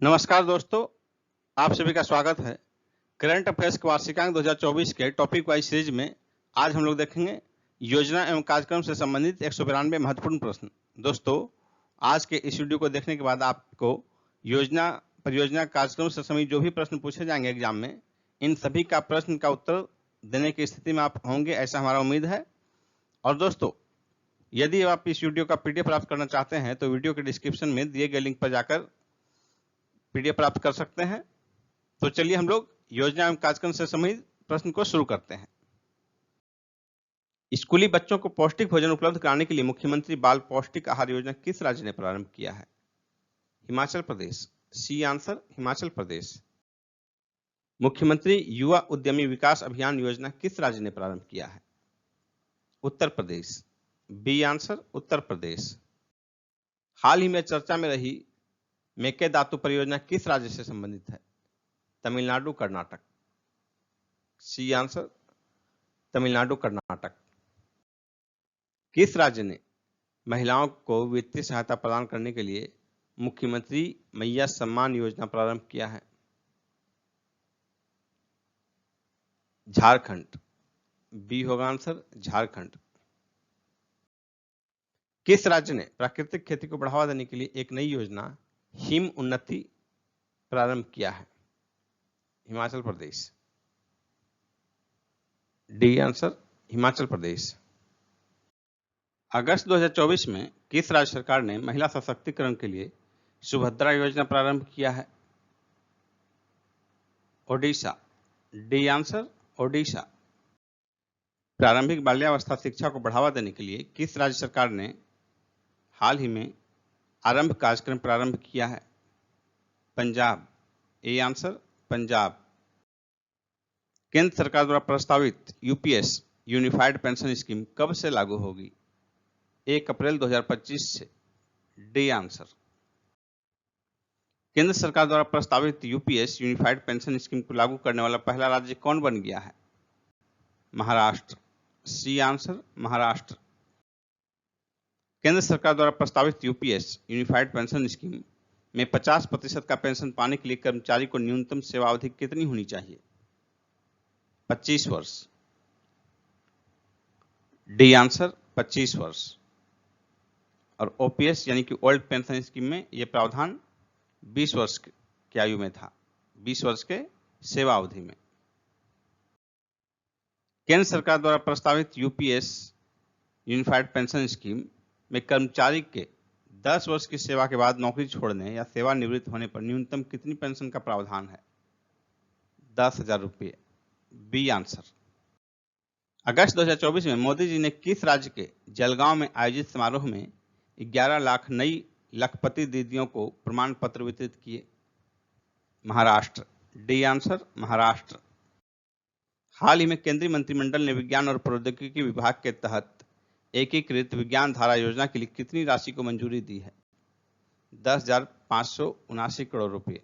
नमस्कार दोस्तों, आप सभी का स्वागत है। करंट अफेयर्स के वार्षिकांक 2024 के टॉपिक वाइज सीरीज में आज हम लोग देखेंगे योजना एवं कार्यक्रम से संबंधित 192 महत्वपूर्ण प्रश्न। दोस्तों, आज के इस वीडियो को देखने के बाद आपको योजना, परियोजना, कार्यक्रम से संबंधित जो भी प्रश्न पूछे जाएंगे एग्जाम में, इन सभी का प्रश्न का उत्तर देने की स्थिति में आप होंगे, ऐसा हमारा उम्मीद है। और दोस्तों, यदि आप इस वीडियो का PDF प्राप्त करना चाहते हैं तो वीडियो के डिस्क्रिप्शन में दिए गए लिंक पर जाकर PDF प्राप्त कर सकते हैं। तो चलिए हम लोग योजना एवं कार्यक्रम से संबंधित प्रश्न को शुरू करते हैं। स्कूली बच्चों को पौष्टिक भोजन उपलब्ध कराने के लिए मुख्यमंत्री बाल पौष्टिक आहार योजना किस राज्य ने प्रारंभ किया है? हिमाचल प्रदेश। सी आंसर, हिमाचल प्रदेश। मुख्यमंत्री युवा उद्यमी विकास अभियान योजना किस राज्य ने प्रारंभ किया है? उत्तर प्रदेश। B answer, Uttar Pradesh. हाल ही में चर्चा में रही मेकेदातु परियोजना किस राज्य से संबंधित है? तमिलनाडु, कर्नाटक। C answer, Tamil Nadu, Karnataka. किस राज्य ने महिलाओं को वित्तीय सहायता प्रदान करने के लिए मुख्यमंत्री मैया सम्मान योजना प्रारंभ किया है? झारखंड। बी होगा आंसर, झारखंड। किस राज्य ने प्राकृतिक खेती को बढ़ावा देने के लिए एक नई योजना हिम उन्नति प्रारंभ किया है? हिमाचल प्रदेश। डी आंसर, हिमाचल प्रदेश। अगस्त 2024 में किस राज्य सरकार ने महिला सशक्तिकरण के लिए सुभद्रा योजना प्रारंभ किया है? ओडिशा। D answer, Odisha. प्रारंभिक बाल्यावस्था शिक्षा को बढ़ावा देने के लिए किस राज्य सरकार ने हाल ही में आरंभ कार्यक्रम प्रारंभ किया है? पंजाब। A answer, Punjab. केंद्र सरकार द्वारा प्रस्तावित यूपीएस यूनिफाइड पेंशन स्कीम कब से लागू होगी? 1 अप्रैल 2025 से। D answer. केंद्र सरकार द्वारा प्रस्तावित यूपीएस यूनिफाइड पेंशन स्कीम को लागू करने वाला पहला राज्य कौन बन गया है? महाराष्ट्र। C answer, Maharashtra. केंद्र सरकार द्वारा प्रस्तावित यूपीएस यूनिफाइड पेंशन स्कीम में 50% का पेंशन पाने के लिए कर्मचारी को न्यूनतम सेवा अवधि कितनी होनी चाहिए? 25 वर्ष। डी आंसर, 25 वर्ष। और ओपीएस यानी कि ओल्ड पेंशन स्कीम में यह प्रावधान 20 वर्ष की आयु में था, 20 वर्ष के सेवा अवधि में। केंद्र सरकार द्वारा प्रस्तावित यूपीएस यूनिफाइड पेंशन स्कीम में कर्मचारी के 10 वर्ष की सेवा के बाद नौकरी छोड़ने या सेवानिवृत्त होने पर न्यूनतम कितनी पेंशन का प्रावधान है? 10,000 रुपये। B answer. अगस्त 2024 में मोदी जी ने किस राज्य के जलगांव में आयोजित समारोह में 11 लाख नई लखपति दीदियों को प्रमाण पत्र वितरित किए? महाराष्ट्र। D answer, Maharashtra. हाल ही में केंद्रीय मंत्रिमंडल ने विज्ञान और प्रौद्योगिकी विभाग के तहत एकीकृत विज्ञान धारा योजना के लिए कितनी राशि को मंजूरी दी है? 10,579 करोड़ रुपए।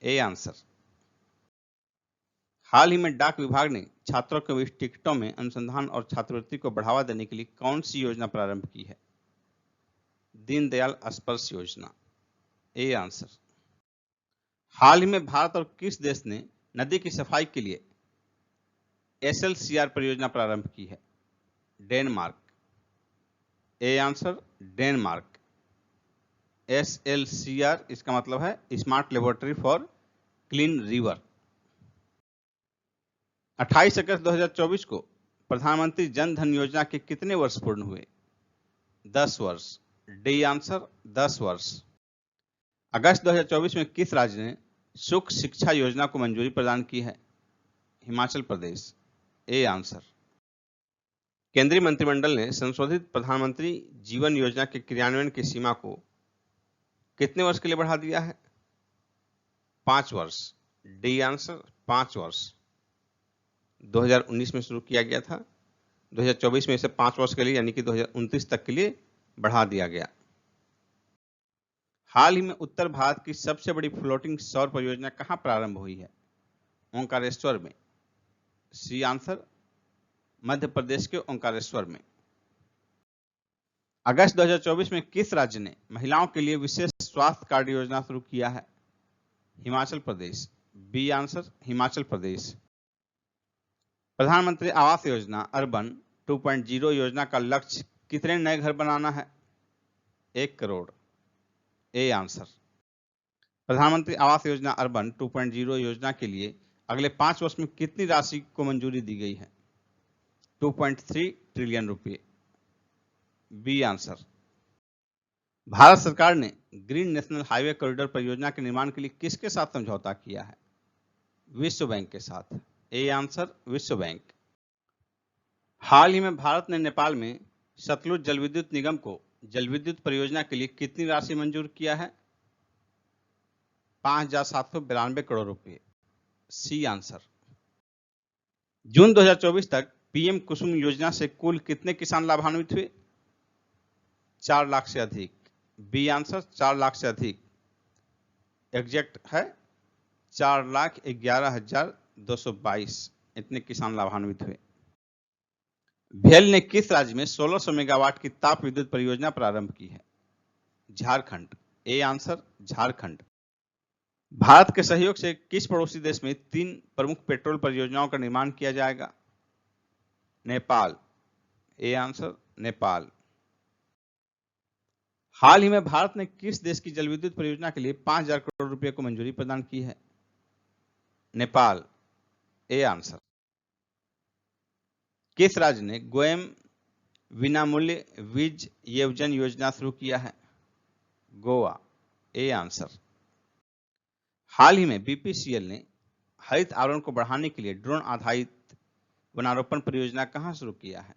A answer. हाल ही में डाक विभाग ने छात्रों के टिकटों में अनुसंधान और छात्रवृत्ति को बढ़ावा देने के लिए कौन सी योजना प्रारंभ की है? दीनदयाल स्पर्श योजना। A answer. हाल ही में भारत और किस देश ने नदी की सफाई के लिए SLCR परियोजना प्रारंभ की है? Denmark. A answer, Denmark. SLCR इसका मतलब है smart laboratory for clean river. 28 अगस्त 2024 को प्रधानमंत्री जन धन योजना के कितने वर्ष पूर्ण हुए? 10 वर्ष। डी आंसर, 10 वर्ष। अगस्त 2024 में किस राज्य ने सुख शिक्षा योजना को मंजूरी प्रदान की है? हिमाचल प्रदेश। A answer. केंद्रीय मंत्रिमंडल ने संशोधित प्रधानमंत्री जीवन योजना के क्रियान्वयन की सीमा को कितने वर्ष के लिए बढ़ा दिया है? 5 वर्ष। डी आंसर, 5 वर्ष। 2019 में शुरू किया गया था, 2024 में इसे 5 वर्ष के लिए यानी कि 2029 तक के लिए बढ़ा दिया गया। हाल ही में उत्तर भारत की सबसे बड़ी फ्लोटिंग सौर परियोजना कहां प्रारंभ हुई है? ओंकारेश्वर में। सी आंसर, मध्य प्रदेश के ओंकारेश्वर में। अगस्त 2024 में किस राज्य ने महिलाओं के लिए विशेष स्वास्थ्य कार्ड योजना शुरू किया है? हिमाचल प्रदेश। बी आंसर हिमाचल प्रदेश। प्रधानमंत्री आवास योजना अर्बन 2.0 योजना का लक्ष्य कितने नए घर बनाना है? 1 करोड़। A answer. प्रधानमंत्री आवास योजना अर्बन 2.0 योजना के लिए अगले 5 वर्ष में कितनी राशि को मंजूरी दी गई है? 2.3 ट्रिलियन रुपए। B answer. भारत सरकार ने ग्रीन नेशनल हाईवे कॉरिडोर परियोजना के निर्माण के लिए किसके साथ समझौता किया है? विश्व बैंक के साथ। ए आंसर विश्व बैंक। हाल ही में भारत ने नेपाल में सतलुज जल विद्युत निगम को जल विद्युत परियोजना के लिए कितनी राशि मंजूर किया है? 5,792 करोड़ रुपए। C answer. जून 2024 तक पीएम कुसुम योजना से कुल कितने किसान लाभान्वित हुए? 4 लाख से अधिक। बी आंसर 4 लाख से अधिक। एग्जैक्ट है 4,11,222 इतने किसान लाभान्वित हुए। भेल ने किस राज्य में 1600 मेगावाट की ताप विद्युत परियोजना प्रारंभ की है? झारखंड। A answer Jharkhand. भारत के सहयोग से किस पड़ोसी देश में 3 प्रमुख पेट्रोल परियोजनाओं का निर्माण किया जाएगा? नेपाल। A answer Nepal. हाल ही में भारत ने किस देश की जलविद्युत परियोजना के लिए 5,000 करोड़ रुपए को मंजूरी प्रदान की है? नेपाल। A answer. किस राज्य ने गोयम विनामूल्य वीज येवजन योजना शुरू किया है? गोवा। A answer. हाल ही में बीपीसीएल ने हरित आवरण को बढ़ाने के लिए ड्रोन आधारित वनारोपण परियोजना कहां शुरू किया है?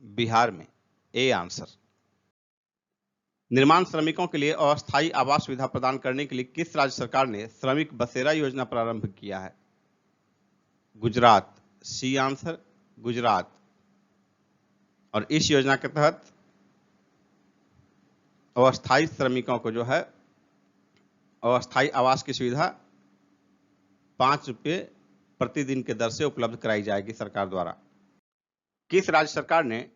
बिहार में। A answer. निर्माण श्रमिकों के लिए अस्थायी आवास सुविधा प्रदान करने के लिए किस राज्य सरकार ने श्रमिक बसेरा योजना प्रारंभ किया है? गुजरात। C answer Gujarat. और इस योजना के तहत अस्थायी श्रमिकों को जो है अस्थायी आवास की सुविधा 5 रुपये प्रतिदिन के दर से उपलब्ध कराई जाएगी सरकार द्वारा। किस राज्य सरकार ने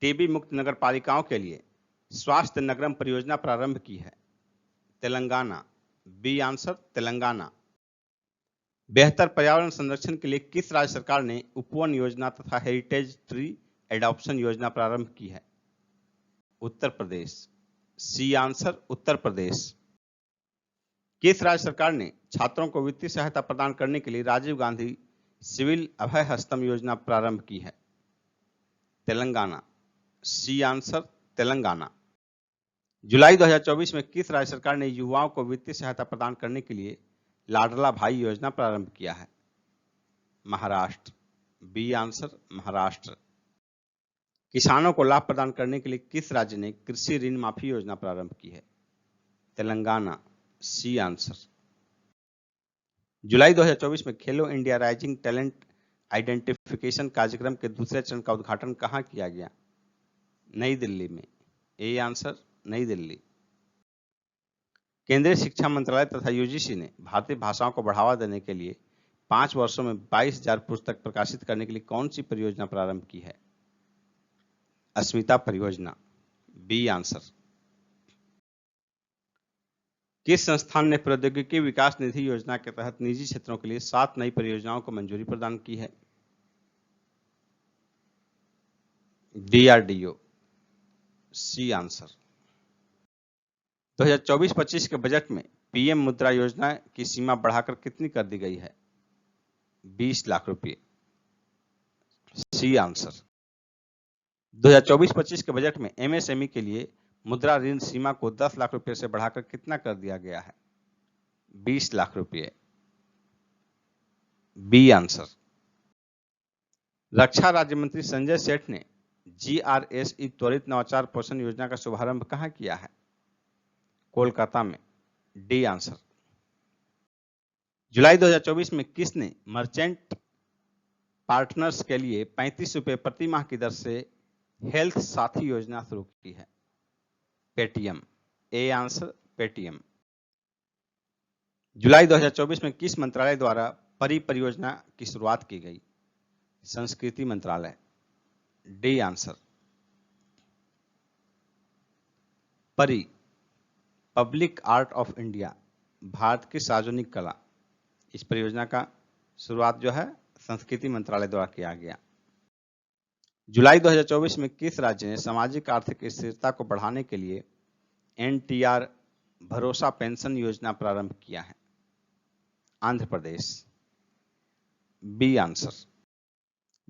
टीबी मुक्त नगर पालिकाओं के लिए स्वास्थ्य नगरम परियोजना प्रारंभ की है? तेलंगाना। B answer Telangana. बेहतर पर्यावरण संरक्षण के लिए किस राज्य सरकार ने उपवन योजना तथा हेरिटेज ट्री एडॉप्शन योजना प्रारंभ की है? उत्तर प्रदेश। C answer Uttar Pradesh. किस राज्य सरकार ने छात्रों को वित्तीय सहायता प्रदान करने के लिए राजीव गांधी सिविल अभय हस्तम योजना प्रारंभ की है? तेलंगाना। C answer Telangana. जुलाई 2024 में किस राज्य सरकार ने युवाओं को वित्तीय सहायता प्रदान करने के लिए लाडला भाई योजना प्रारंभ किया है? महाराष्ट्र। B answer Maharashtra. किसानों को लाभ प्रदान करने के लिए किस राज्य ने कृषि ऋण माफी योजना प्रारंभ की है? तेलंगाना। C answer. जुलाई 2024 में खेलो इंडिया राइजिंग टैलेंट आइडेंटिफिकेशन कार्यक्रम के दूसरे चरण का उद्घाटन कहां किया गया? नई दिल्ली में। ए आंसर नई दिल्ली। केंद्रीय शिक्षा मंत्रालय तथा यूजीसी ने भारतीय भाषाओं को बढ़ावा देने के लिए 5 वर्षों में 22,000 पुस्तक प्रकाशित करने के लिए कौन सी परियोजना प्रारंभ की है? अस्मिता परियोजना। B answer. किस संस्थान ने प्रौद्योगिकी विकास निधि योजना के तहत निजी क्षेत्रों के लिए 7 नई परियोजनाओं को मंजूरी प्रदान की है? डीआरडीओ। C answer. 2024-25 के बजट में पीएम मुद्रा योजना की सीमा बढ़ाकर कितनी कर दी गई है? 20 लाख रुपए। C answer. 2024-25 के बजट में एमएसएमई के लिए मुद्रा ऋण सीमा को 10 लाख रुपए से बढ़ाकर कितना कर दिया गया है? 20 लाख रुपए। B answer. रक्षा राज्य मंत्री संजय सेठ ने जीआरएसई त्वरित नवाचार पोषण योजना का शुभारंभ कहां किया है? कोलकाता में। D answer. जुलाई 2024 में किसने मर्चेंट पार्टनर्स के लिए 35 रुपए प्रति माह की दर से हेल्थ साथी योजना शुरू की है? पेटीएम। A answer Paytm. जुलाई 2024 में किस मंत्रालय द्वारा परी परियोजना की शुरुआत की गई? संस्कृति मंत्रालय। D answer. PARI public art of India Bharat की सार्वजनिक कला। इस परियोजना का शुरुआत जो है संस्कृति मंत्रालय द्वारा किया गया। जुलाई 2024 में किस राज्य ने सामाजिक आर्थिक स्थिरता को बढ़ाने के लिए एनटीआर भरोसा पेंशन योजना प्रारंभ किया है? आंध्र प्रदेश। B answer.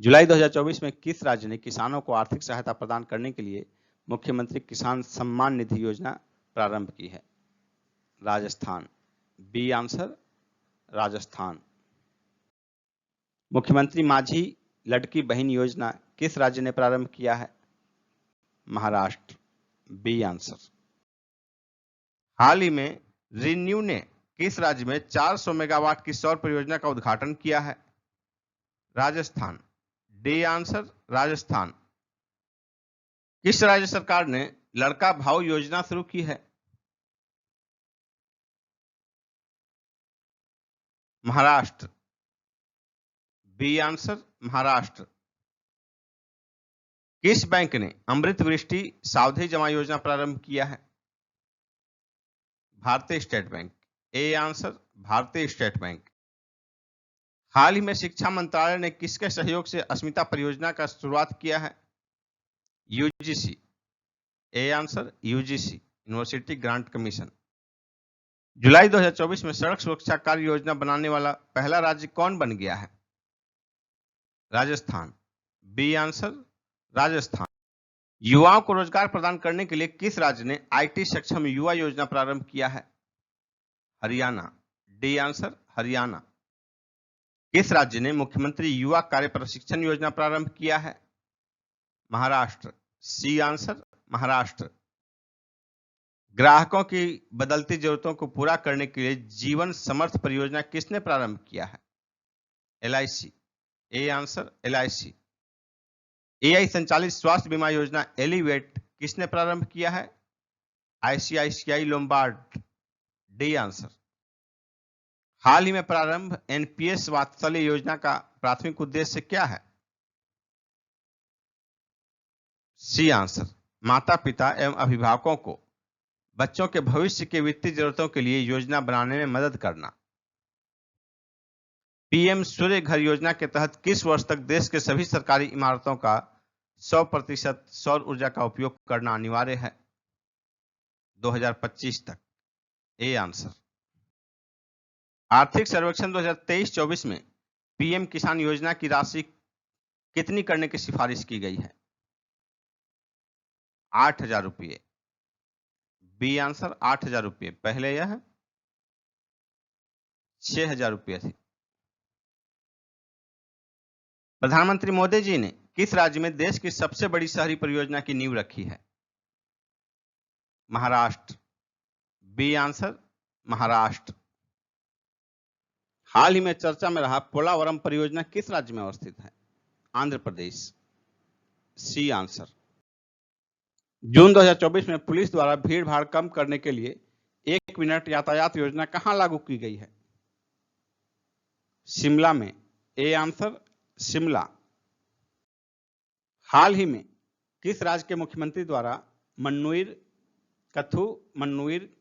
जुलाई 2024 में किस राज्य ने किसानों को आर्थिक सहायता प्रदान करने के लिए मुख्यमंत्री किसान सम्मान निधि योजना प्रारंभ की है? राजस्थान। B answer, Rajasthan. मुख्यमंत्री माझी लड़की बहन योजना किस राज्य ने प्रारंभ किया है? महाराष्ट्र। B answer. हाल ही में रिन्यू ने किस राज्य में 400 मेगावाट की सौर परियोजना का उद्घाटन किया है? राजस्थान। D answer, Rajasthan. किस राज्य सरकार ने लड़का भाऊ योजना शुरू की है? महाराष्ट्र। B answer, Maharashtra. किस बैंक ने अमृत वृष्टि सावधि जमा योजना प्रारंभ किया है? भारतीय स्टेट बैंक। ए आंसर, भारतीय स्टेट बैंक। हाल ही में शिक्षा मंत्रालय ने किसके सहयोग से अस्मिता परियोजना का शुरुआत किया है? UGC. A answer, UGC, university grant commission. जुलाई 2024 में सड़क सुरक्षा कार्य योजना बनाने वाला पहला राज्य कौन बन गया है? राजस्थान। B answer, Rajasthan. युवाओं को रोजगार प्रदान करने के लिए किस राज्य ने आईटी सक्षम युवा योजना प्रारंभ किया है? हरियाणा। D answer, Haryana. किस राज्य ने मुख्यमंत्री युवा कार्य प्रशिक्षण योजना प्रारंभ किया है? महाराष्ट्र। C answer, Maharashtra. ग्राहकों की बदलती जरूरतों को पूरा करने के लिए जीवन समर्थ परियोजना किसने प्रारंभ किया है? LIC. A answer, LIC. AI संचालित स्वास्थ्य बीमा योजना एलिवेट किसने प्रारंभ किया है? ICICI Lombard. D answer. हाल ही में प्रारंभ एनपीएस वात्सल्य योजना का प्राथमिक उद्देश्य क्या है? सी आंसर, माता पिता एवं अभिभावकों को बच्चों के भविष्य के वित्तीय जरूरतों के लिए योजना बनाने में मदद करना। पीएम सूर्य घर योजना के तहत किस वर्ष तक देश के सभी सरकारी इमारतों का 100% सौर ऊर्जा का उपयोग करना अनिवार्य है? 2025 तक। A answer. आर्थिक सर्वेक्षण 2023-24 में पीएम किसान योजना की राशि कितनी करने की सिफारिश की गई है? 8,000 रुपये। बी आंसर, 8,000 रुपये। पहले यह 6,000 रुपये थी। प्रधानमंत्री मोदी जी ने किस राज्य में देश की सबसे बड़ी शहरी परियोजना की नींव रखी है? महाराष्ट्र। B answer, Maharashtra. हाल ही में चर्चा में रहा पोलावरम परियोजना किस राज्य में अवस्थित है? आंध्र प्रदेश। C answer. जून 2024 में पुलिस द्वारा भीड़ भाड़ कम करने के लिए 1 मिनट यातायात योजना कहां लागू की गई है? शिमला में। A answer, Shimla. हाल ही में किस राज्य के मुख्यमंत्री द्वारा मन्नुइर कथु मन्नुइर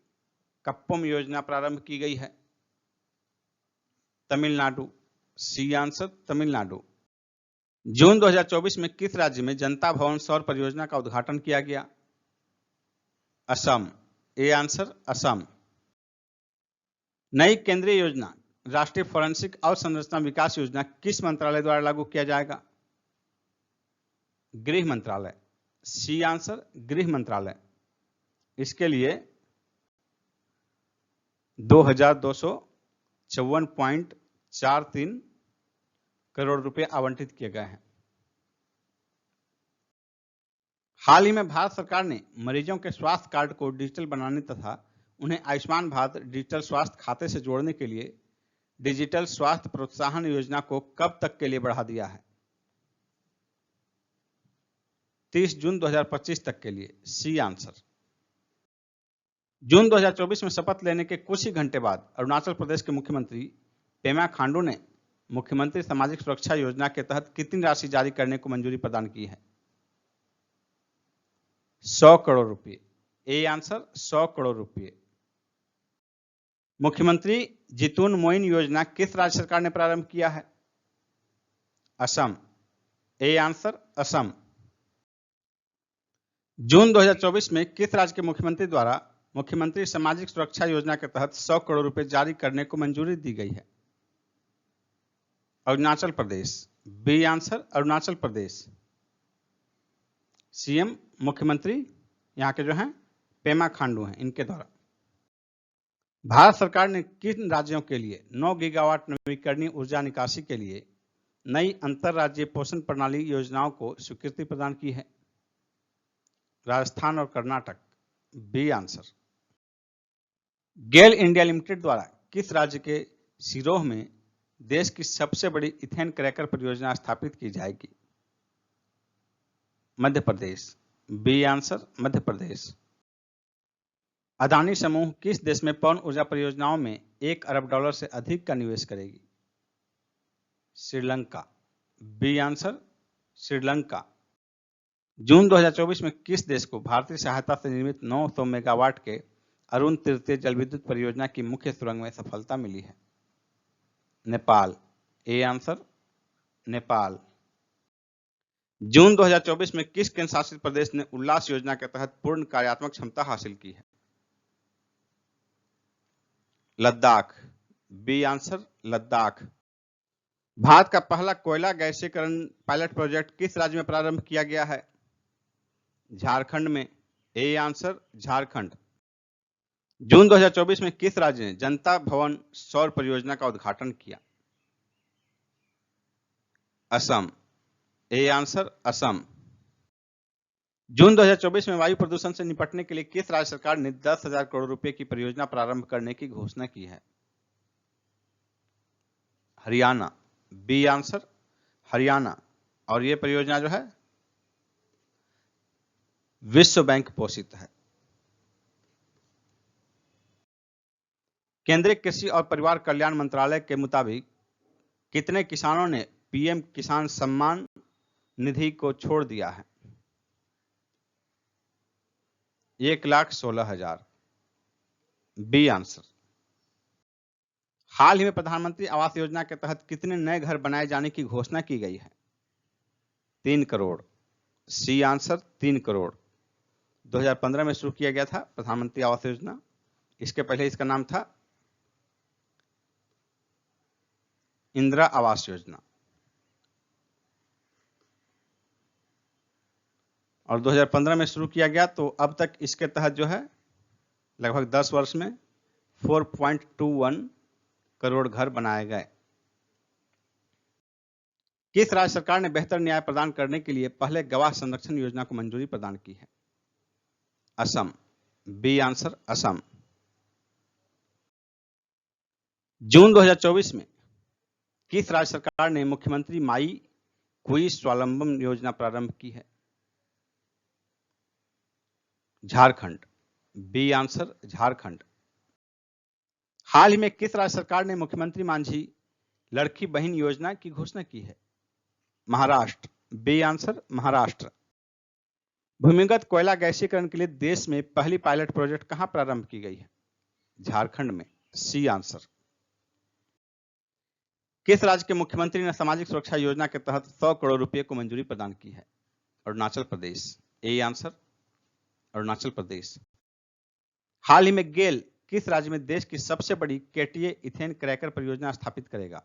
कप्पम योजना प्रारंभ की गई है? तमिलनाडु। C answer, Tamil Nadu. जून 2024 में किस राज्य में जनता भवन सौर परियोजना का उद्घाटन किया गया? असम। A answer, Assam. नई केंद्रीय योजना राष्ट्रीय फोरेंसिक अवसंरचना विकास योजना किस मंत्रालय द्वारा लागू किया जाएगा? गृह मंत्रालय। सी आंसर, गृह मंत्रालय। इसके लिए 2,254.43 करोड़ रुपए आवंटित किए गए हैं। हाल ही में भारत सरकार ने मरीजों के स्वास्थ्य कार्ड को डिजिटल बनाने तथा उन्हें आयुष्मान भारत डिजिटल स्वास्थ्य खाते से जोड़ने के लिए डिजिटल स्वास्थ्य प्रोत्साहन योजना को कब तक के लिए बढ़ा दिया है? 30 जून 2025 तक के लिए। C answer. जून 2024 में शपथ लेने के कुछ ही घंटे बाद अरुणाचल प्रदेश के मुख्यमंत्री पेमा खांडू ने मुख्यमंत्री सामाजिक सुरक्षा योजना के तहत कितनी राशि जारी करने को मंजूरी प्रदान की है? 100 करोड़ रुपए। ए आंसर, 100 करोड़ रुपए। मुख्यमंत्री जितून मोइन योजना किस राज्य सरकार ने प्रारंभ किया है? असम। A answer Assam. जून 2024 में किस राज्य के मुख्यमंत्री द्वारा मुख्यमंत्री सामाजिक सुरक्षा योजना के तहत 100 करोड़ रुपए जारी करने को मंजूरी दी गई है? Arunachal Pradesh. B answer Arunachal Pradesh. CM मुख्यमंत्री यहाँ के जो हैं पेमा खांडू हैं, इनके द्वारा। भारत सरकार ने किन राज्यों के लिए 9 गीगावाट नवीकरणीय ऊर्जा निकासी के लिए नई अंतरराज्यीय पोषण प्रणाली योजनाओं को स्वीकृति प्रदान की है? राजस्थान और Karnataka. B answer. GAIL India limited द्वारा किस राज्य के सिरोह में देश की सबसे बड़ी इथेन क्रैकर परियोजना स्थापित की जाएगी? मध्य प्रदेश। B answer Madhya Pradesh. अदानी समूह किस देश में पवन ऊर्जा परियोजनाओं में $1 अरब से अधिक का निवेश करेगी? श्रीलंका। B answer Sri Lanka. जून 2024 में किस देश को भारतीय सहायता से निर्मित 900 मेगावाट के अरुण तृतीय जल विद्युत परियोजना की मुख्य सुरंग में सफलता मिली है? नेपाल। A answer Nepal. जून 2024 में किस केंद्र शासित प्रदेश ने उल्लास योजना के तहत पूर्ण कार्यात्मक क्षमता हासिल की है? लद्दाख। B answer Ladakh. भारत का पहला कोयला गैसीकरण पायलट प्रोजेक्ट किस राज्य में प्रारंभ किया गया है? झारखंड में। ए आंसर झारखंड। जून 2024 में किस राज्य ने जनता भवन सौर परियोजना का उद्घाटन किया? असम। A answer Assam. जून 2024 में वायु प्रदूषण से निपटने के लिए किस राज्य सरकार ने 10,000 करोड़ रुपए की परियोजना प्रारंभ करने की घोषणा की है? हरियाणा। B answer Haryana. और यह परियोजना जो है विश्व बैंक पोषित है। केंद्रीय कृषि और परिवार कल्याण मंत्रालय के मुताबिक कितने किसानों ने पीएम किसान सम्मान निधि को छोड़ दिया है? 1,16,000। B answer. हाल ही में प्रधानमंत्री आवास योजना के तहत कितने नए घर बनाए जाने की घोषणा की गई है? 3 करोड़। C answer 3 crore. 2015 में शुरू किया गया था प्रधानमंत्री आवास योजना। इसके पहले इसका नाम था इंदिरा आवास योजना। और 2015 में शुरू किया गया, तो अब तक इसके तहत जो है लगभग 10 वर्ष में 4.21 करोड़ घर बनाए गए। किस राज्य सरकार ने बेहतर न्याय प्रदान करने के लिए पहले गवाह संरक्षण योजना को मंजूरी प्रदान की है? असम। B answer Assam. जून 2024 में किस राज्य सरकार ने मुख्यमंत्री माई क्वी स्वावलंबन योजना प्रारंभ की है? झारखंड। B answer Jharkhand. हाल ही में किस राज्य सरकार ने मुख्यमंत्री मांझी लड़की बहन योजना की घोषणा की है? महाराष्ट्र। B answer Maharashtra. भूमिगत कोयला गैसीकरण के लिए देश में पहली पायलट प्रोजेक्ट कहां प्रारंभ की गई है? झारखंड में। C answer. किस राज्य के मुख्यमंत्री ने सामाजिक सुरक्षा योजना के तहत 100 करोड़ रुपए को मंजूरी प्रदान की है? अरुणाचल प्रदेश। A answer Arunachal Pradesh. हाल ही में गेल किस राज्य में देश की सबसे बड़ी केटीए इथेन क्रैकर परियोजना स्थापित करेगा?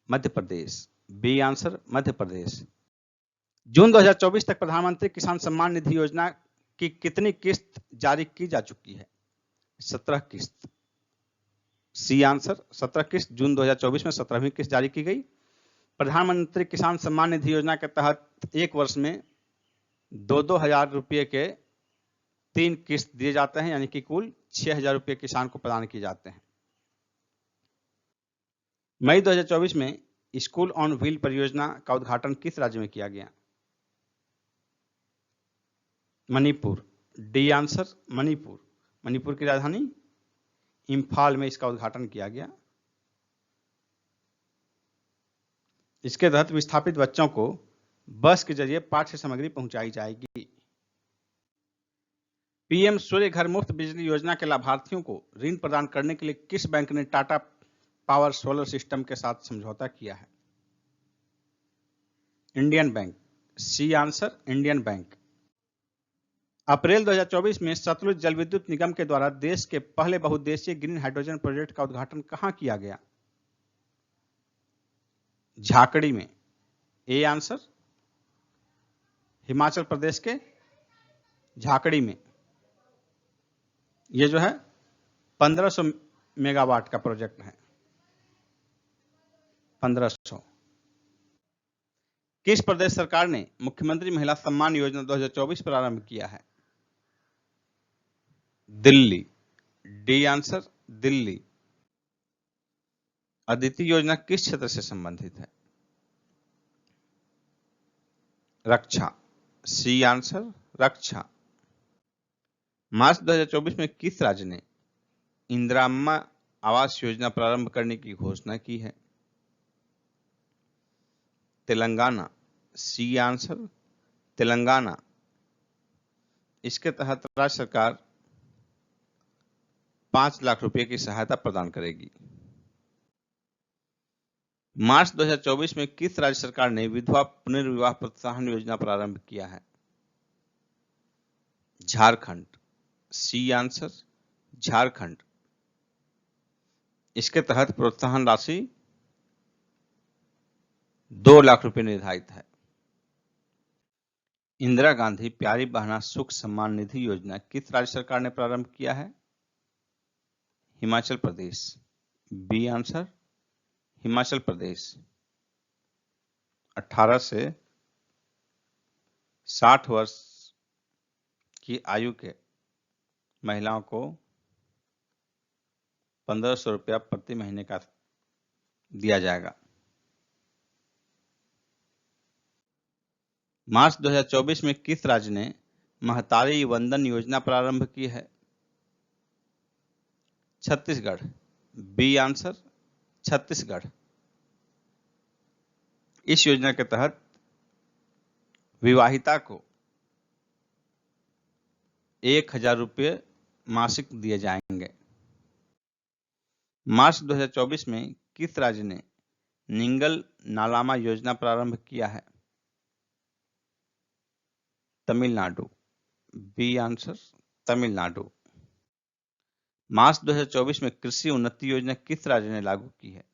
मध्य प्रदेश। B answer Madhya Pradesh. जून 2024 तक प्रधानमंत्री किसान सम्मान निधि योजना की कितनी किस्त जारी की जा चुकी है? 17 किस्त। सी आंसर 17 किस्त। जून 2024 में 17वीं किस्त जारी की गई। प्रधानमंत्री किसान सम्मान निधि योजना के तहत एक वर्ष में 2-2 हजार रुपये के 3 किस्त दिए जाते हैं, यानी कि कुल 6,000 रुपये किसान को प्रदान किए जाते हैं। मई 2024 में स्कूल ऑन व्हील परियोजना का उद्घाटन किस राज्य में किया गया? मणिपुर। D answer Manipur. मणिपुर की राजधानी इंफाल में इसका उद्घाटन किया गया। इसके तहत विस्थापित बच्चों को बस के जरिए पाठ्य सामग्री पहुंचाई जाएगी। पीएम सूर्य घर मुफ्त बिजली योजना के लाभार्थियों को ऋण प्रदान करने के लिए किस बैंक ने टाटा पावर सोलर सिस्टम के साथ समझौता किया है? Indian bank. C answer Indian bank. अप्रैल 2024 में सतलुज जल विद्युत निगम के द्वारा देश के पहले बहुउद्देशीय ग्रीन हाइड्रोजन प्रोजेक्ट का उद्घाटन कहां किया गया? झाकड़ी में। ए आंसर हिमाचल प्रदेश के झाकड़ी में। यह जो है 1500 मेगावाट का प्रोजेक्ट है। 1500। किस प्रदेश सरकार ने मुख्यमंत्री महिला सम्मान योजना 2024 प्रारंभ किया है? दिल्ली। D answer Delhi. अदिति योजना किस क्षेत्र से संबंधित है? रक्षा। सी आंसर रक्षा। मार्च 2024 में किस राज्य ने इंदिरा आवास योजना प्रारंभ करने की घोषणा की है? तेलंगाना। C answer Telangana. इसके तहत राज्य सरकार 5 लाख रुपए की सहायता प्रदान करेगी। मार्च 2024 में किस राज्य सरकार ने विधवा पुनर्विवाह प्रोत्साहन योजना प्रारंभ किया है? झारखंड। C answer Jharkhand. इसके तहत प्रोत्साहन राशि 2 लाख रुपए निर्धारित है। इंदिरा गांधी प्यारी बहना सुख सम्मान निधि योजना किस राज्य सरकार ने प्रारंभ किया है? हिमाचल प्रदेश। बी आंसर हिमाचल प्रदेश। 18 से 60 वर्ष की आयु के महिलाओं को 1500 रुपया प्रति महीने का दिया जाएगा। मार्च 2024 में किस राज्य ने महतारी वंदन योजना प्रारंभ की है? छत्तीसगढ़। B answer Chhattisgarh. इस योजना के तहत विवाहिता को 1000 रुपये मासिक दिए जाएंगे। मार्च 2024 में किस राज्य ने निंगल नालामा योजना प्रारंभ किया है? तमिलनाडु। B answer Tamil Nadu. मार्च 2024 में कृषि उन्नति योजना किस राज्य ने लागू की है?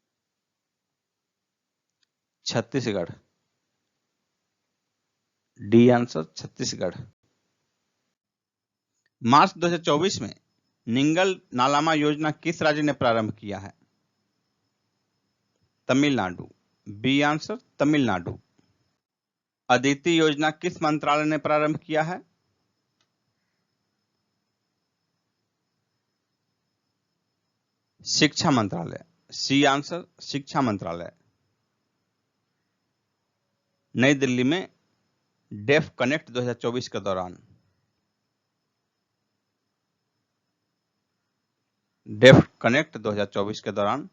छत्तीसगढ़। D answer Chhattisgarh. मार्च 2024 में निंगल नालामा योजना किस राज्य ने प्रारंभ किया है? तमिलनाडु। B answer Tamil Nadu. अदिति योजना किस मंत्रालय ने प्रारंभ किया है? शिक्षा मंत्रालय। सी आंसर शिक्षा मंत्रालय। नई दिल्ली में डेफ कनेक्ट 2024 के दौरान डेफ कनेक्ट 2024 के दौरान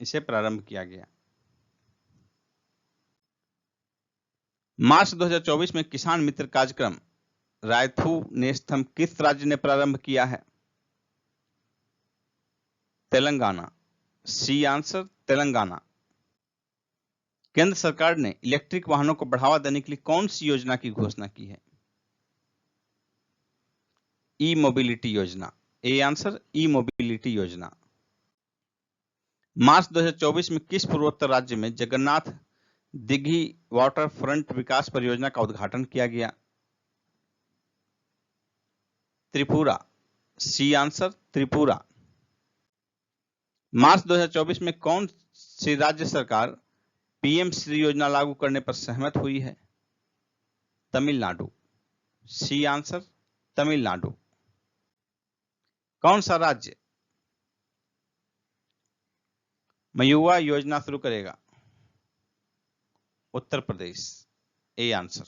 इसे प्रारंभ किया गया। मार्च 2024 में किसान मित्र कार्यक्रम रायथू नेस्तम किस राज्य ने प्रारंभ किया है? तेलंगाना। C answer Telangana. केंद्र सरकार ने इलेक्ट्रिक वाहनों को बढ़ावा देने के लिए कौन सी योजना की घोषणा की है? ई मोबिलिटी योजना। ए आंसर ई मोबिलिटी योजना। मार्च 2024 में किस पूर्वोत्तर राज्य में जगन्नाथ दिघी वाटर फ्रंट विकास परियोजना का उद्घाटन किया गया? त्रिपुरा। C answer Tripura. मार्च 2024 में कौन सी राज्य सरकार पीएम श्री योजना लागू करने पर सहमत हुई है? तमिलनाडु। C answer Tamil Nadu. कौन सा राज्य मयुवा योजना शुरू करेगा? उत्तर प्रदेश। A answer.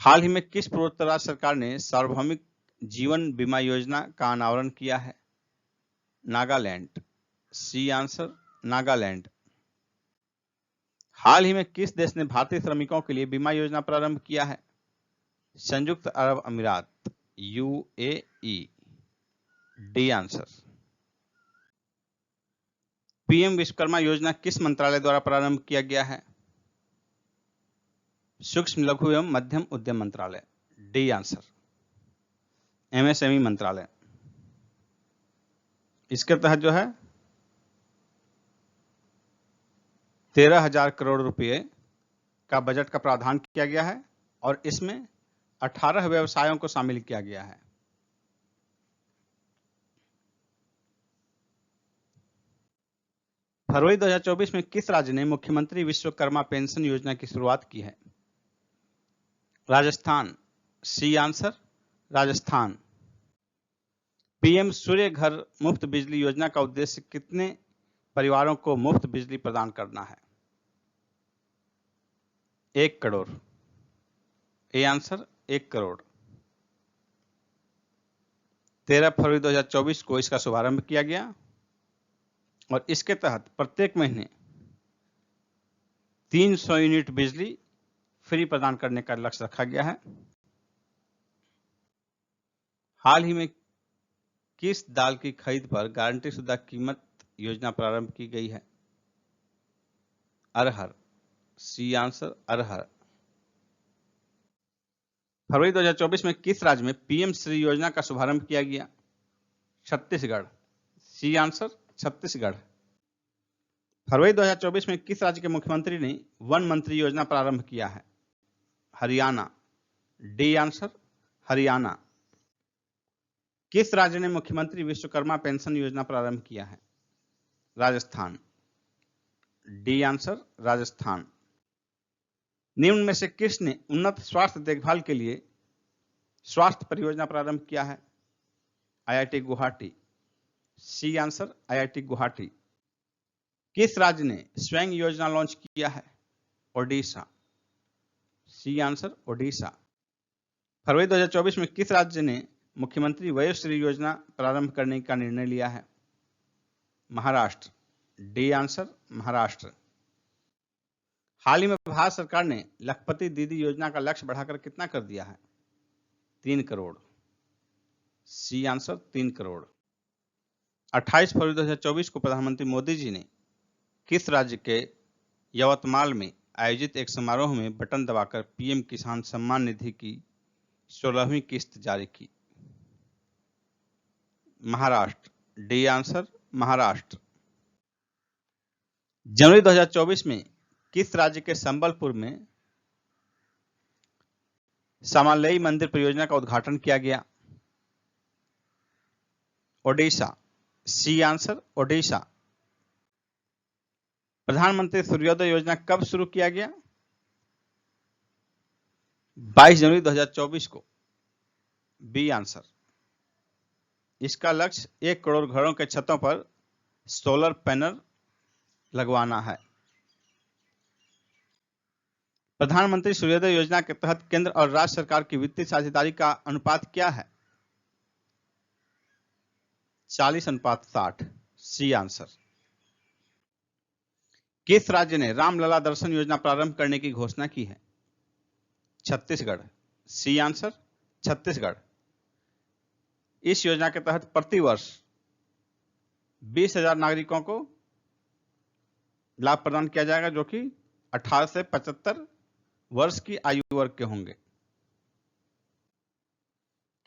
हाल ही में किस पूर्वोत्तर राज्य सरकार ने सार्वभौमिक जीवन बीमा योजना का अनावरण किया है? नागालैंड। C answer Nagaland. हाल ही में किस देश ने भारतीय श्रमिकों के लिए बीमा योजना प्रारंभ किया है? संयुक्त अरब अमीरात, UAE. D answer. PM Vishwakarma योजना किस मंत्रालय द्वारा प्रारंभ किया गया है? सूक्ष्म लघु एवं मध्यम उद्यम मंत्रालय। D answer. एमएसएमई मंत्रालय। इसके तहत जो है 13,000 करोड़ रुपए का बजट का प्रावधान किया गया है और इसमें 18 व्यवसायों को शामिल किया गया है। फरवरी 2024 में किस राज्य ने मुख्यमंत्री विश्वकर्मा पेंशन योजना की शुरुआत की है? Rajasthan. C answer, Rajasthan. PM सूर्य घर मुफ्त बिजली योजना का उद्देश्य कितने परिवारों को मुफ्त बिजली प्रदान करना है? 1 करोड़। A answer 1 crore. 13 फरवरी 2024 को इसका शुभारंभ किया गया और इसके तहत प्रत्येक महीने 300 यूनिट बिजली फ्री प्रदान करने का लक्ष्य रखा गया है। हाल ही में किस दाल की खरीद पर गारंटी शुदा कीमत योजना प्रारंभ की गई है? अरहर। सी आंसर, अरहर। फरवरी 2024 में किस राज्य में पीएम श्री योजना का शुभारंभ किया गया? छत्तीसगढ़। C answer, Chhattisgarh. फरवरी 2024 में किस राज्य के मुख्यमंत्री ने वन मंत्री योजना प्रारंभ किया है? हरियाणा। D answer, Haryana. किस राज्य ने मुख्यमंत्री विश्वकर्मा पेंशन योजना प्रारंभ किया है? राजस्थान। D answer, Rajasthan. निम्न में से किसने उन्नत स्वास्थ्य देखभाल के लिए स्वास्थ्य परियोजना प्रारंभ किया है? IIT Guwahati. C answer, IIT Guwahati. किस राज्य ने स्वयं योजना लॉन्च किया है? ओडिशा। C answer, Odisha. फरवरी 2024 में किस राज्य ने मुख्यमंत्री वयोश्री योजना प्रारंभ करने का निर्णय लिया है? महाराष्ट्र। D answer, Maharashtra. हाल ही में भारत सरकार ने लखपति दीदी योजना का लक्ष्य बढ़ाकर कितना कर दिया है? 3 करोड़। C answer, 3 crore. 28 फरवरी 2024 को प्रधानमंत्री मोदी जी ने किस राज्य के यवतमाल में आयोजित एक समारोह में बटन दबाकर पीएम किसान सम्मान निधि की 16वीं किस्त जारी की? महाराष्ट्र। D answer, Maharashtra. जनवरी 2024 में किस राज्य के संबलपुर में समालई मंदिर परियोजना का उद्घाटन किया गया? ओडिशा। C answer, Odisha. प्रधानमंत्री सूर्योदय योजना कब शुरू किया गया? 22 जनवरी 2024 को। B answer. इसका लक्ष्य 1 करोड़ घरों के छतों पर सोलर पैनल लगवाना है। प्रधानमंत्री सूर्योदय योजना के तहत केंद्र और राज्य सरकार की वित्तीय साझेदारी का अनुपात क्या है? 40:60। C answer. किस राज्य ने रामलला दर्शन योजना प्रारंभ करने की घोषणा की है? छत्तीसगढ़। C answer, Chhattisgarh. इस योजना के तहत प्रति वर्ष 20,000 नागरिकों को लाभ प्रदान किया जाएगा जो कि 18 से 75 वर्ष की आयु वर्ग के होंगे।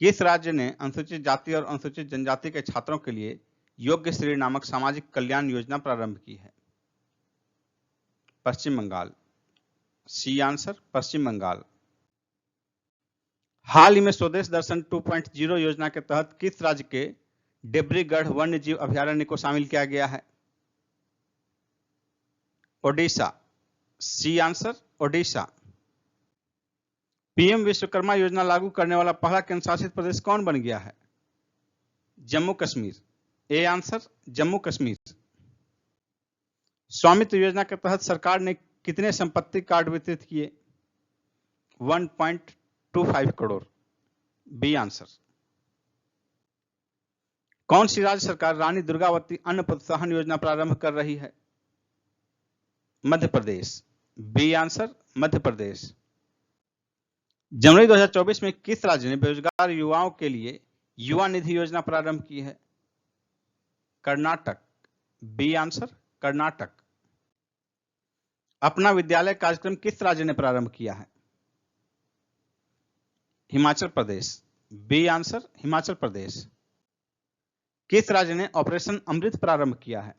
किस राज्य ने अनुसूचित जाति और अनुसूचित जनजाति के छात्रों के लिए योग्य श्री नामक सामाजिक कल्याण योजना प्रारंभ की है? पश्चिम बंगाल। सी आंसर, पश्चिम बंगाल। हाल ही में स्वदेश दर्शन 2.0 योजना के तहत किस राज्य के डिब्रूगढ़ वन्य जीव अभयारण्य को शामिल किया गया है? Odisha. C answer, Odisha. PM Vishwakarma योजना लागू करने वाला पहला केंद्र शासित प्रदेश कौन बन गया है? जम्मू कश्मीर। A answer, Jammu Kashmir. स्वामित्व योजना के तहत सरकार ने कितने संपत्ति कार्ड वितरित किए? 1.25 करोड़। B answer. कौन सी राज्य सरकार रानी दुर्गावती अन्न प्रोत्साहन योजना प्रारंभ कर रही है? मध्य प्रदेश। B answer, Madhya Pradesh. जनवरी 2024 में किस राज्य ने बेरोजगार युवाओं के लिए युवा निधि योजना प्रारंभ की है? कर्नाटक। B answer Karnataka. अपना विद्यालय कार्यक्रम किस राज्य ने प्रारंभ किया है? हिमाचल प्रदेश। B answer Himachal Pradesh. किस राज्य ने ऑपरेशन अमृत प्रारंभ किया है?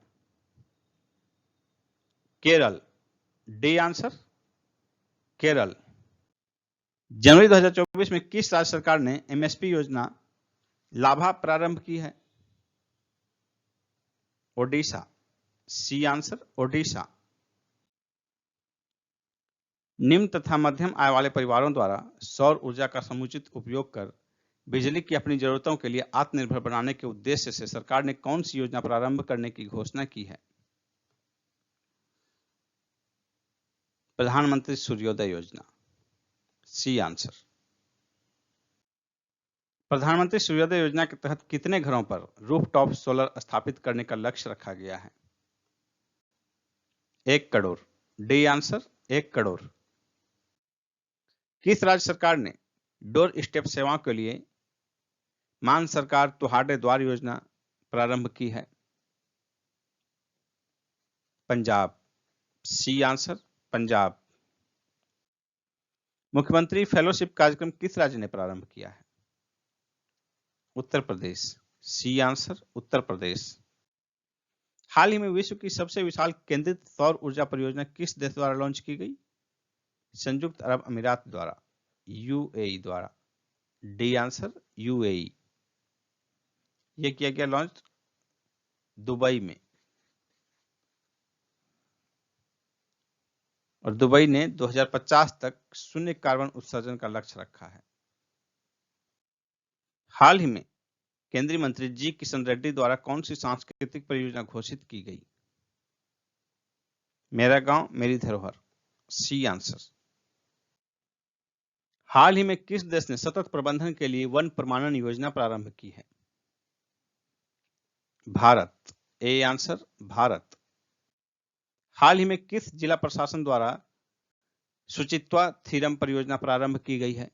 केरल। D answer Kerala. जनवरी 2024 में किस राज्य सरकार ने एमएसपी योजना लाभा प्रारंभ की है? ओडिशा। C answer Odisha. निम्न तथा मध्यम आय वाले परिवारों द्वारा सौर ऊर्जा का समुचित उपयोग कर बिजली की अपनी जरूरतों के लिए आत्मनिर्भर बनाने के उद्देश्य से सरकार ने कौन सी योजना प्रारंभ करने की घोषणा की है? प्रधानमंत्री सूर्योदय योजना। C answer. प्रधानमंत्री सूर्योदय योजना के तहत कितने घरों पर रूफटॉप सोलर स्थापित करने का लक्ष्य रखा गया है? 1 करोड़। D answer 1 crore. किस राज्य सरकार ने डोर स्टेप सेवाओं के लिए मान सरकार तुहाड़े द्वार योजना प्रारंभ की है? पंजाब। C answer Punjab. मुख्यमंत्री फेलोशिप कार्यक्रम किस राज्य ने प्रारंभ किया है? उत्तर प्रदेश। C answer Uttar Pradesh. हाल ही में विश्व की सबसे विशाल केंद्रित सौर ऊर्जा परियोजना किस देश द्वारा लॉन्च की गई? संयुक्त अरब अमीरात द्वारा, यूएई द्वारा। D answer UAE. यह किया गया लॉन्च दुबई में, और दुबई ने 2050 तक शून्य कार्बन उत्सर्जन का लक्ष्य रखा है। हाल ही में केंद्रीय मंत्री जी किशन रेड्डी द्वारा कौन सी सांस्कृतिक परियोजना घोषित की गई? मेरा गांव मेरी धरोहर। C answer. हाल ही में किस देश ने सतत प्रबंधन के लिए वन प्रमाणन योजना प्रारंभ की है? भारत। A answer Bharat. हाल ही में किस जिला प्रशासन द्वारा शुचित्वा थीरम परियोजना प्रारंभ की गई है?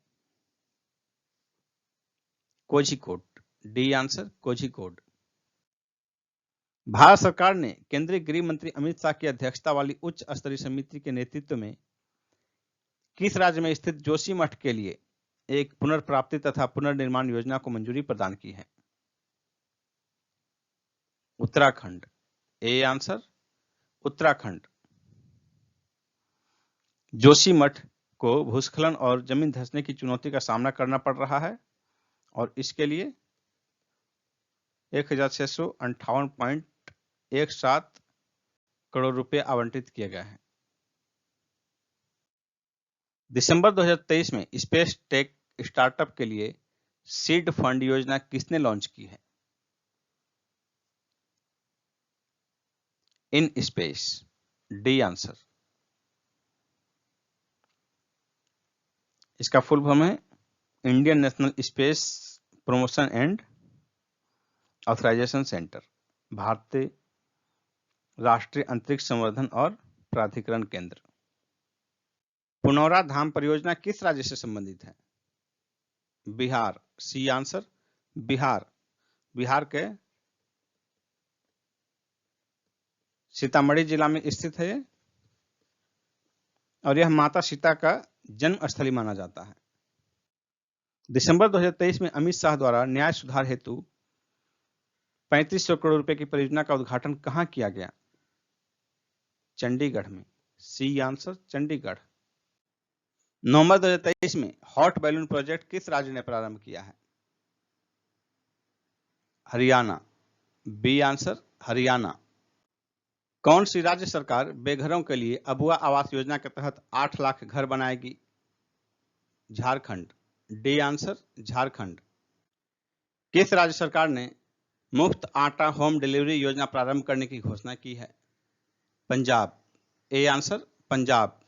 कोझिकोड। D answer Kozhikode. भारत सरकार ने केंद्रीय गृह मंत्री अमित शाह की अध्यक्षता वाली उच्च स्तरीय समिति के नेतृत्व में किस राज्य में स्थित जोशी मठ के लिए एक पुनर्प्राप्ति तथा पुनर्निर्माण योजना को मंजूरी प्रदान की है? Uttarakhand. A answer Uttarakhand. Joshimath को भूस्खलन और जमीन धंसने की चुनौती का सामना करना पड़ रहा है, और इसके लिए 1658.17 करोड़ रुपए आवंटित किए गए हैं। दिसंबर 2023 में स्पेस टेक स्टार्टअप के लिए सीड फंड योजना किसने लॉन्च की है? In space. D answer. इसका फुल फॉर्म है Indian National Space Promotion and Authorisation Centre, भारतीय राष्ट्रीय अंतरिक्ष संवर्धन और प्राधिकरण केंद्र। पुनौरा धाम परियोजना किस राज्य से संबंधित है? बिहार। C answer Bihar. बिहार के सीतामढ़ी जिला में स्थित है, और यह माता सीता का जन्म स्थली माना जाता है। दिसंबर 2023 में अमित शाह द्वारा न्याय सुधार हेतु 3500 करोड़ रुपए की परियोजना का उद्घाटन कहां किया गया? चंडीगढ़ में। C answer Chandigarh. नवंबर 2023 में हॉट बैलून प्रोजेक्ट किस राज्य ने प्रारंभ किया है? हरियाणा। B answer Haryana. कौन सी राज्य सरकार बेघरों के लिए अबुआ आवास योजना के तहत 8 लाख घर बनाएगी? झारखंड। D answer Jharkhand. किस राज्य सरकार ने मुफ्त आटा होम डिलीवरी योजना प्रारंभ करने की घोषणा की है? पंजाब। A answer Punjab.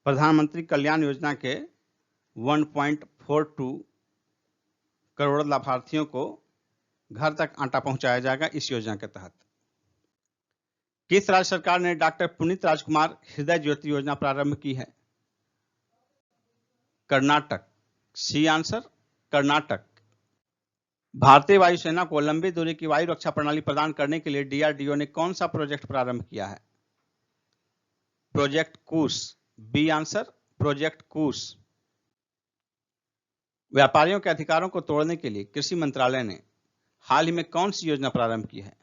प्रधानमंत्री कल्याण योजना के 1.42 करोड़ लाभार्थियों को घर तक आटा पहुंचाया जाएगा इस योजना के तहत। किस राज्य सरकार ने डॉक्टर पुनीत राजकुमार हृदय ज्योति योजना प्रारंभ की है? कर्नाटक। C answer Karnataka. भारतीय वायुसेना को लंबी दूरी की वायु रक्षा प्रणाली प्रदान करने के लिए डीआरडीओ ने कौन सा प्रोजेक्ट प्रारंभ किया है? प्रोजेक्ट कुश। बी आंसर प्रोजेक्ट कुश। व्यापारियों के अधिकारों को तोड़ने के लिए कृषि मंत्रालय ने हाल ही में कौन सी योजना प्रारंभ की है?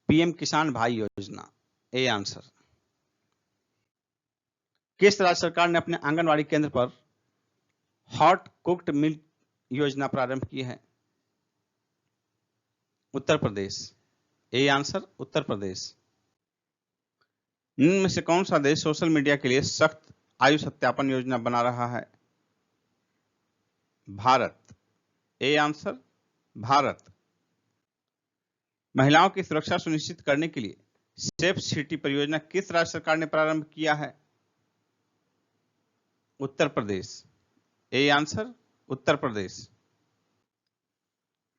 पीएम किसान भाई योजना। ए आंसर। किस राज्य सरकार ने अपने आंगनवाड़ी केंद्र पर हॉट कुक्ड मिल्क योजना प्रारंभ की है? उत्तर प्रदेश। A answer Uttar Pradesh. निम्न में से कौन सा देश सोशल मीडिया के लिए सख्त आयु सत्यापन योजना बना रहा है? भारत। A answer Bharat. महिलाओं की सुरक्षा सुनिश्चित करने के लिए सेफ सिटी परियोजना किस राज्य सरकार ने प्रारंभ किया है? उत्तर प्रदेश। A answer Uttar Pradesh.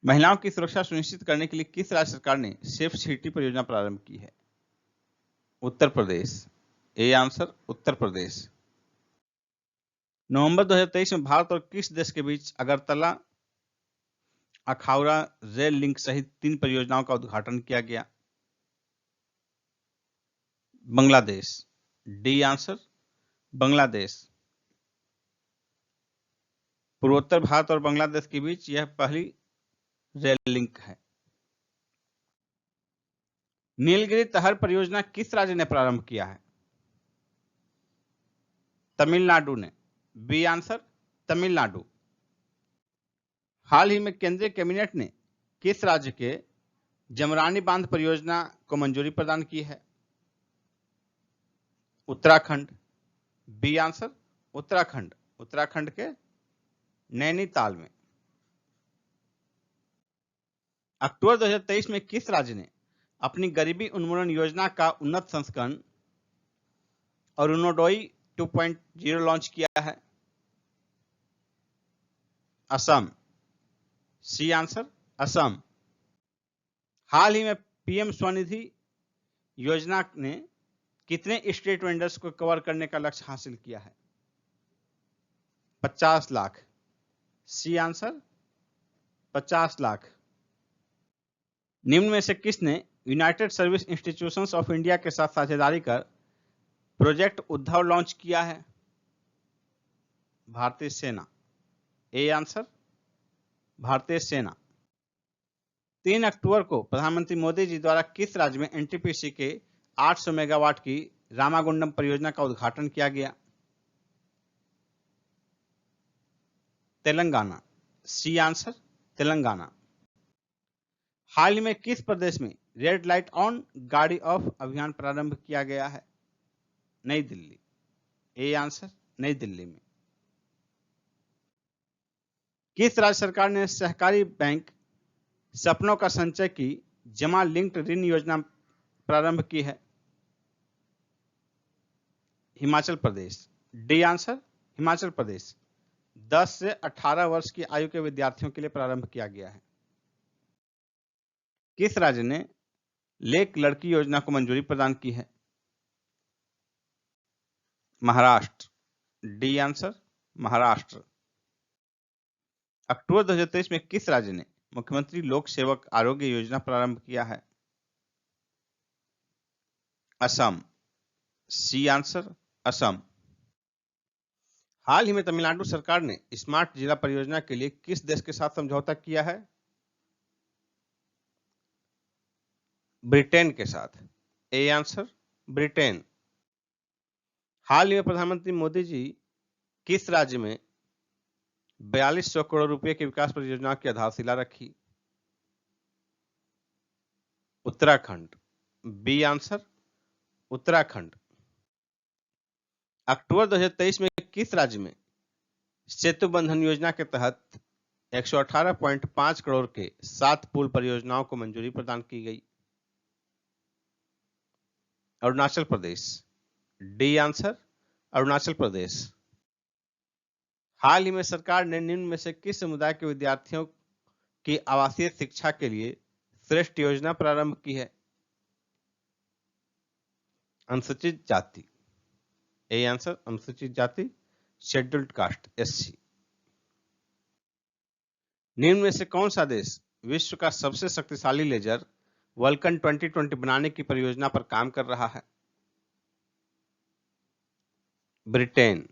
महिलाओं की सुरक्षा सुनिश्चित करने के लिए किस राज्य सरकार ने सेफ सिटी परियोजना प्रारंभ की है? उत्तर प्रदेश। A answer Uttar Pradesh. नवंबर 2023 में भारत और किस देश के बीच अगरतला अखाउरा रेल लिंक सहित 3 परियोजनाओं का उद्घाटन किया गया? बांग्लादेश। D answer Bangladesh. पूर्वोत्तर भारत और बांग्लादेश के बीच यह पहली रेल लिंक है। नीलगिरी तहर परियोजना किस राज्य ने प्रारंभ किया है? तमिलनाडु ने। B answer Tamil Nadu. हाल ही में केंद्रीय कैबिनेट ने किस राज्य के जमरानी बांध परियोजना को मंजूरी प्रदान की है? उत्तराखंड। B answer Uttarakhand. उत्तराखंड के नैनीताल में। अक्टूबर 2023 में किस राज्य ने अपनी गरीबी उन्मूलन योजना का उन्नत संस्करण अरुणोदय 2.0 लॉन्च किया है? असम। C answer Assam. हाल ही में पीएम स्वनिधि योजना ने कितने स्ट्रीट वेंडर्स को कवर करने का लक्ष्य हासिल किया है? 50 लाख। C answer 50 lakh. निम्न में से किसने United service institutions of India के साथ साझेदारी कर प्रोजेक्ट उद्धव लॉन्च किया है? भारतीय सेना। ए आंसर भारतीय सेना। 3 अक्टूबर को प्रधानमंत्री मोदी जी द्वारा किस राज्य में एनटीपीसी के 800 मेगावाट की रामागुंडम परियोजना का उद्घाटन किया गया? तेलंगाना। C answer Telangana. हाल ही में किस प्रदेश में रेड लाइट ऑन गाड़ी ऑफ अभियान प्रारंभ किया गया है? नई दिल्ली। ए आंसर नई दिल्ली में। किस राज्य सरकार ने सहकारी बैंक सपनों का संचय की जमा लिंक्ड ऋण योजना प्रारंभ की है? हिमाचल प्रदेश। डी आंसर हिमाचल प्रदेश। 10 से 18 वर्ष की आयु के विद्यार्थियों के लिए प्रारंभ किया गया है। किस राज्य ने लेक लड़की योजना को मंजूरी प्रदान की है? महाराष्ट्र। D answer Maharashtra. अक्टूबर 2023 में किस राज्य ने मुख्यमंत्री लोक सेवक आरोग्य योजना प्रारंभ किया है? असम। C answer Assam. हाल ही में तमिलनाडु सरकार ने स्मार्ट जिला परियोजना के लिए किस देश के साथ समझौता किया है? ब्रिटेन के साथ। ए आंसर ब्रिटेन। हाल ही में प्रधानमंत्री मोदी जी किस राज्य में 4200 करोड़ रुपए की विकास परियोजना की आधारशिला रखी? उत्तराखंड। B answer Uttarakhand. अक्टूबर 2023 में किस राज्य में सेतु बंधन योजना के तहत 118.5 करोड़ के 7 पुल परियोजनाओं को मंजूरी प्रदान की गई? अरुणाचल प्रदेश। D answer Arunachal Pradesh. हाल ही में सरकार ने निम्न में से किस समुदाय के विद्यार्थियों की आवासीय शिक्षा के लिए श्रेष्ठ योजना प्रारंभ की है? अनुसूचित जाति। ए आंसर अनुसूचित जाति, शेड्यूल्ड कास्ट, एससी। निम्न में से कौन सा देश विश्व का सबसे शक्तिशाली लेजर वल्कन 2020 बनाने की परियोजना पर काम कर रहा है? ब्रिटेन।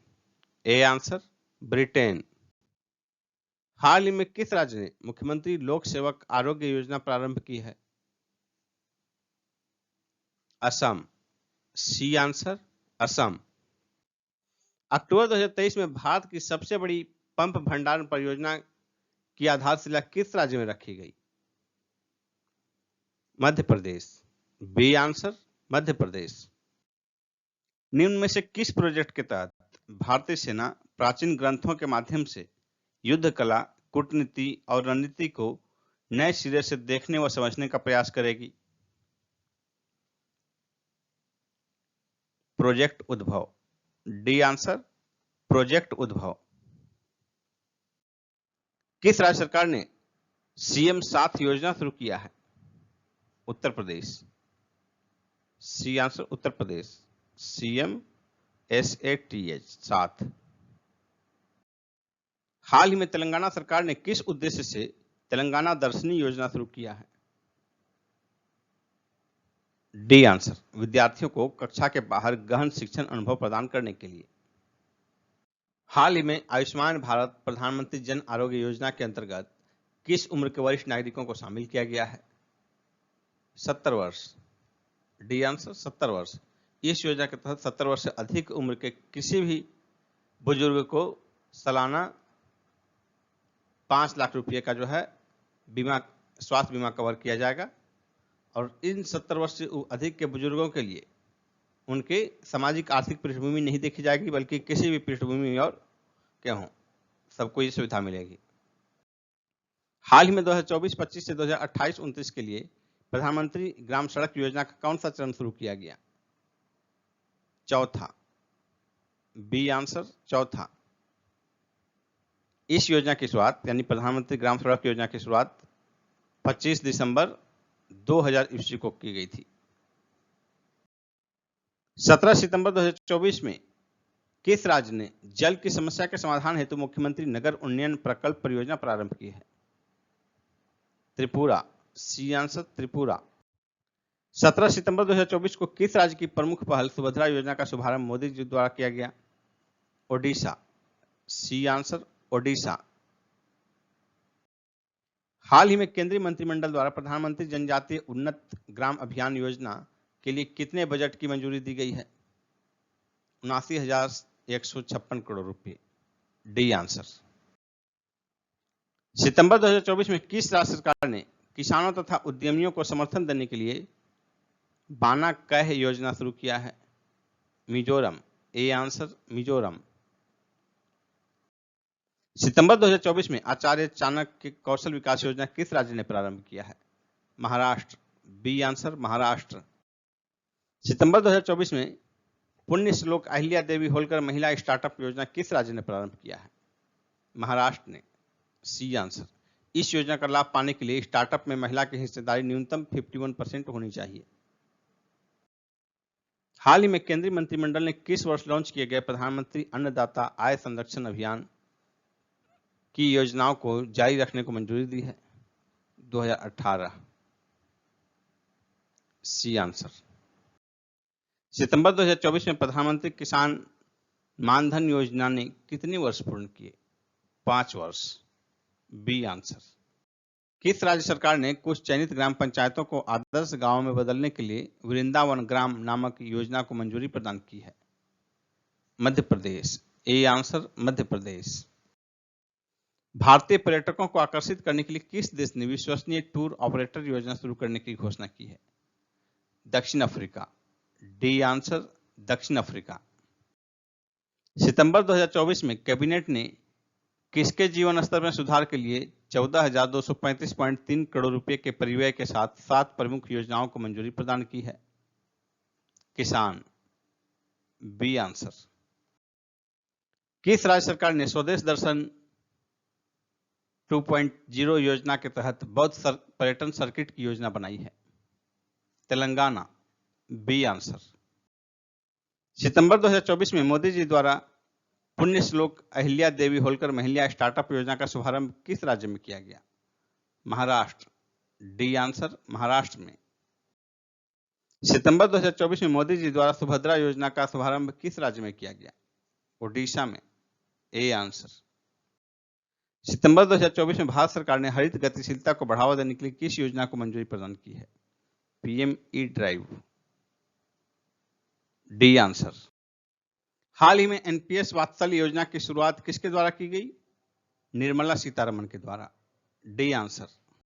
A answer Britain. हाल ही में किस राज्य ने मुख्यमंत्री लोक सेवक आरोग्य योजना प्रारंभ की है? असम। C answer Assam. अक्टूबर 2023 में भारत की सबसे बड़ी पंप भंडारण परियोजना की आधारशिला किस राज्य में रखी गई? मध्य प्रदेश। B answer Madhya Pradesh. निम्न में से किस प्रोजेक्ट के तहत भारतीय सेना प्राचीन ग्रंथों के माध्यम से युद्ध कला, कूटनीति और रणनीति को नए सिरे से देखने व समझने का प्रयास करेगी? प्रोजेक्ट उद्भव। डी आंसर प्रोजेक्ट उद्भव। किस राज्य सरकार ने सीएम साथ योजना शुरू किया है? Uttar Pradesh. C answer Uttar Pradesh, CM SATH साथ। हाल ही में तेलंगाना सरकार ने किस उद्देश्य से तेलंगाना दर्शनी योजना शुरू किया है? डी आंसर विद्यार्थियों को कक्षा के बाहर गहन शिक्षण अनुभव प्रदान करने के लिए। हाल ही में आयुष्मान भारत प्रधानमंत्री जन आरोग्य योजना के अंतर्गत किस उम्र के वरिष्ठ नागरिकों को शामिल किया गया है? 70 वर्ष। डी आंसर 70 वर्ष। इस योजना के तहत 70 वर्ष से अधिक उम्र के किसी भी बुजुर्ग को सालाना 5 लाख रुपए का जो है बीमा, स्वास्थ्य बीमा कवर किया जाएगा। और इन 70 वर्ष से अधिक के बुजुर्गों के लिए उनके सामाजिक आर्थिक पृष्ठभूमि नहीं देखी जाएगी, बल्कि किसी भी पृष्ठभूमि और क्या हो सबको ये सुविधा मिलेगी। हाल ही में 2024-25 से 2028-29 के लिए प्रधानमंत्री ग्राम सड़क योजना का कौन सा चरण शुरू किया गया? चौथा। बी आंसर चौथा। इस योजना की शुरुआत यानी प्रधानमंत्री ग्राम सड़क योजना की शुरुआत 25 दिसंबर 2000 ईस्वी को की गई थी। 17 सितंबर 2024 में किस राज्य ने जल की समस्या के समाधान हेतु मुख्यमंत्री नगर उन्नयन प्रकल्प परियोजना प्रारंभ की है? त्रिपुरा। C answer Tripura. 17 सितंबर 2024 को किस राज्य की प्रमुख पहल सुभद्रा योजना का शुभारंभ मोदी जी द्वारा किया गया? ओडिशा। C answer Odisha. हाल ही में केंद्रीय मंत्रिमंडल द्वारा प्रधानमंत्री जनजातीय उन्नत ग्राम अभियान योजना के लिए कितने बजट की मंजूरी दी गई है? 79,156 करोड़ रुपए। D answer. सितंबर 2024 में किस राज्य सरकार ने किसानों तथा उद्यमियों को समर्थन देने के लिए बाना कह योजना शुरू किया है? मिजोरम। A answer Mizoram. सितंबर 2024 में आचार्य चाणक्य कौशल विकास योजना किस राज्य ने प्रारंभ किया है? महाराष्ट्र। B answer Maharashtra. सितंबर 2024 में पुण्य श्लोक अहिल्या देवी होलकर महिला स्टार्टअप योजना किस राज्य ने प्रारंभ किया है? महाराष्ट्र ने। C answer. इस योजना का लाभ पाने के लिए स्टार्टअप में महिला की हिस्सेदारी न्यूनतम 51% होनी चाहिए। हाल ही में केंद्रीय मंत्रिमंडल ने किस वर्ष लॉन्च किए गए प्रधानमंत्री अन्नदाता आय संरक्षण अभियान की योजनाओं को जारी रखने को मंजूरी दी है? 2018। C answer. सितंबर 2024 में प्रधानमंत्री किसान मानधन योजना ने कितने वर्ष पूर्ण किए? 5 वर्ष। B answer. किस राज्य सरकार ने कुछ चयनित ग्राम पंचायतों को आदर्श गांवों में बदलने के लिए वृंदावन ग्राम नामक योजना को मंजूरी प्रदान की है? मध्य प्रदेश। A answer Madhya Pradesh. भारतीय पर्यटकों को आकर्षित करने के लिए किस देश ने विश्वसनीय टूर ऑपरेटर योजना शुरू करने की घोषणा की है? दक्षिण अफ्रीका। डी आंसर दक्षिण अफ्रीका। सितंबर 2024 में कैबिनेट ने किसके जीवन स्तर में सुधार के लिए 14,235.3 करोड़ रुपए के परिव्यय के साथ 7 प्रमुख योजनाओं को मंजूरी प्रदान की है? किसान। B answer. किस राज्य सरकार ने स्वदेश दर्शन 2.0 योजना के तहत बौद्ध पर्यटन सर्किट की योजना बनाई है? तेलंगाना। B answer. सितंबर 2024 में मोदी जी द्वारा पुण्य श्लोक अहिल्या देवी होलकर महिला स्टार्टअप योजना का शुभारंभ किस राज्य में किया गया? महाराष्ट्र। डी आंसर महाराष्ट्र में। सितंबर 2024 में मोदी जी द्वारा सुभद्रा योजना का शुभारंभ किस राज्य में किया गया? ओडिशा में। A answer. सितंबर 2024 में भारत सरकार ने हरित गतिशीलता को बढ़ावा देने के लिए किस योजना को मंजूरी प्रदान की है? PM E drive. D answer. हाल ही में एनपीएस वात्सल्य योजना की शुरुआत किसके द्वारा की गई? निर्मला सीतारमण के द्वारा। D answer.